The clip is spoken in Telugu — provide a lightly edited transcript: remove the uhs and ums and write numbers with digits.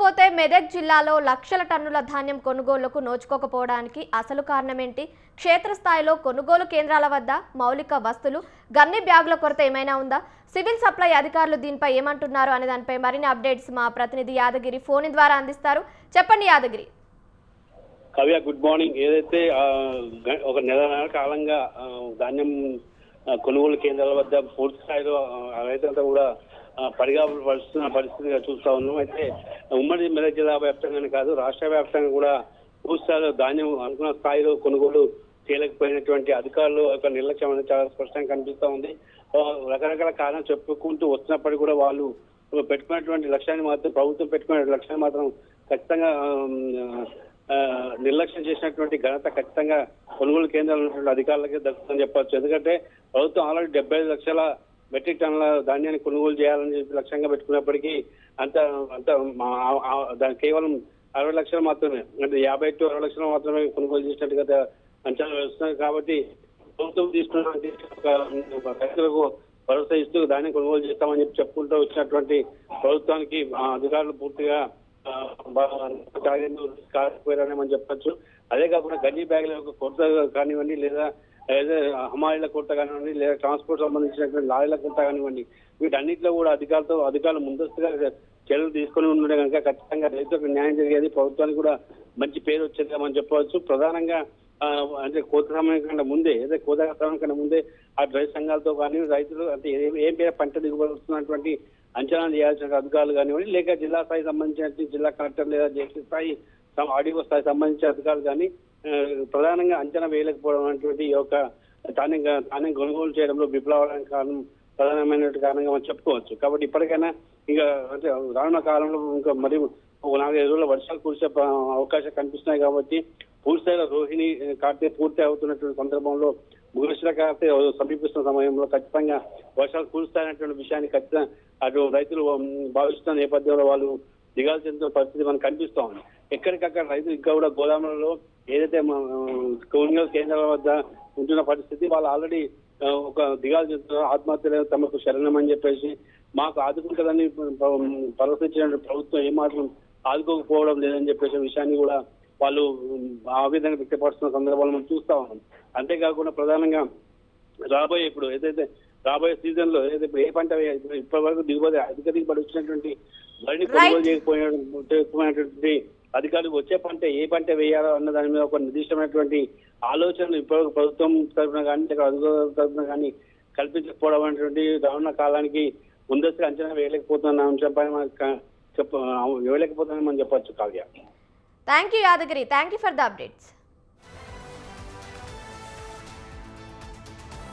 ఇకపోతే మెదక్ జిల్లాలో లక్షల టన్నుల ధాన్యం కొనుగోలుకు నోచుకోకపోవడానికి అసలు కారణమేంటి? క్షేత్రస్థాయిలో కొనుగోలు కేంద్రాల వద్ద మౌలిక వస్తువులు, గన్ని బ్యాగుల కొరత ఏమైనా ఉందా? సివిల్ సప్లై అధికారులు దీనిపై ఏమంటున్నారు అనే దానిపై మరిన్ని అప్డేట్స్ మా ప్రతినిధి యాదగిరి ఫోన్ ద్వారా అందిస్తారు. చెప్పండి యాదగిరి. కవ్య, good morning. ఏదైతే ఒక నెల కాలంగా ధాన్యం కొనుగోలు కేంద్రాల వద్ద పూర్తి స్థాయిలో రైతులంతా కూడా పరిగాపులు పడుతున్న పరిస్థితిగా చూస్తా ఉన్నాం. అయితే ఉమ్మడి మెదక్ జిల్లా వ్యాప్తంగానే కాదు, రాష్ట్ర వ్యాప్తంగా కూడా పూర్తి స్థాయిలో ధాన్యం అనుకున్న స్థాయిలో కొనుగోలు చేయలేకపోయినటువంటి అధికారులు ఒక నిర్లక్ష్యం అనేది చాలా స్పష్టంగా కనిపిస్తా ఉంది. రకరకాల కారణాలు చెప్పుకుంటూ వస్తున్నప్పటికీ కూడా వాళ్ళు పెట్టుకున్నటువంటి లక్ష్యాన్ని మాత్రం, ప్రభుత్వం పెట్టుకునే లక్ష్యాన్ని మాత్రం ఖచ్చితంగా నిర్లక్ష్యం చేసినటువంటి ఘనత ఖచ్చితంగా కొనుగోలు కేంద్రాలు ఉన్నటువంటి అధికారులకే దక్కుతుందని చెప్పొచ్చు. ఎందుకంటే ప్రభుత్వం ఆల్రెడీ 75 లక్షల మెట్రిక్ టన్నుల ధాన్యాన్ని కొనుగోలు చేయాలని చెప్పి లక్ష్యంగా పెట్టుకున్నప్పటికీ అంత కేవలం 60 లక్షలు మాత్రమే, అంటే 50 to 60 లక్షలు మాత్రమే కొనుగోలు చేసినట్టుగా అంచనా వేస్తున్నారు. కాబట్టి ప్రభుత్వం తీసుకున్నటువంటి రైతులకు భరోసా ఇస్తూ ధాన్యం కొనుగోలు చేస్తామని చెప్పి చెప్పుకుంటూ వచ్చినటువంటి ప్రభుత్వానికి అధికారులు పూర్తిగా కాకపోయారని మనం చెప్పచ్చు. అదే కాకుండా గన్ని బ్యాగుల యొక్క కొరత కానివ్వండి, లేదా హమాలీల కొరత కానివ్వండి, లేదా ట్రాన్స్పోర్ట్ సంబంధించినటువంటి లారీల కొరత కానివ్వండి, వీటన్నిటిలో కూడా అధికారులు ముందస్తుగా చర్యలు తీసుకుని ఉండే కనుక ఖచ్చితంగా రైతులకు న్యాయం జరిగేది, ప్రభుత్వానికి కూడా మంచి పేరు వచ్చేదిగా మనం చెప్పవచ్చు. ప్రధానంగా అంటే కోత సమయం కన్నా ముందే, ఏదైతే కోత సమయం కన్నా ముందే ఆ రైతు సంఘాలతో కానీ రైతులు అంటే ఏం పేరు పంట దిగుబడి వస్తున్నటువంటి అంచనాలు చేయాల్సిన అధికారులు కానివ్వండి, లేక జిల్లా స్థాయి సంబంధించిన జిల్లా కలెక్టర్ లేదా జేసీ స్థాయి ఆర్డీఓ స్థాయి సంబంధించిన అధికారులు కానీ ప్రధానంగా అంచనా వేయలేకపోవడం అనేటువంటి ఈ యొక్క ధాన్యం కొనుగోలు చేయడంలో విప్లవానికి కారణం, ప్రధానమైన కారణంగా మనం చెప్పుకోవచ్చు. కాబట్టి ఇప్పటికైనా ఇంకా అంటే రానున్న కాలంలో ఇంకా మరి 4-5 రోజుల వర్షాలు కురిసే అవకాశం కనిపిస్తున్నాయి. కాబట్టి పూర్తిస్థాయిలో రోహిణి కార్తె పూర్తి అవుతున్నటువంటి సందర్భంలో ముగిసిన కార్తె సమీపిస్తున్న సమయంలో ఖచ్చితంగా వర్షాలు కురుస్తాయనేటువంటి విషయాన్ని ఖచ్చితంగా అటు రైతులు భావిస్తున్న నేపథ్యంలో వాళ్ళు దిగాల్సిన పరిస్థితి మనకు కనిపిస్తా ఉంది. ఎక్కడికక్కడ రైతులు ఇంకా కూడా గోదాములలో ఏదైతే కొనుగోలు కేంద్రాల వద్ద ఉంటున్న పరిస్థితి, వాళ్ళు ఆల్రెడీ ఒక దిగాలు చెందుతున్నారు. ఆత్మహత్యలు తమకు శరణమని చెప్పేసి మాకు ఆదుకుంటుందని భరోసించిన ప్రభుత్వం ఏమాత్రం ఆదుకోకపోవడం లేదని చెప్పేసి విషయాన్ని కూడా వాళ్ళు ఆవేదన వ్యక్తపరుస్తున్న సందర్భాలు మనం చూస్తా ఉన్నాం. అంతేకాకుండా ప్రధానంగా రాబోయే సీజన్ లో ఏదైతే ఏ పంట ఇప్పటి వరకు అధిక దిగుబడి వచ్చినటువంటి వరిని కొనుగోలు చేయకపోయినటువంటి అధికారులు వచ్చే పంట ఏ పంట వేయాలో అన్న దాని మీద ఒక నిర్దిష్టమైనటువంటి ఆలోచనలు ఇప్పటివరకు ప్రభుత్వం తరఫున కానీ లేదా అధికారుల తరఫున కానీ కల్పించకపోవడం అనేటువంటి రానున్న కాలానికి ముందస్తుగా అంచనా వేయలేకపోతున్న అంశంపై వేయలేకపోతుందని మనం చెప్పొచ్చు. Kavya, thank you Yadagiri, thank you for the updates.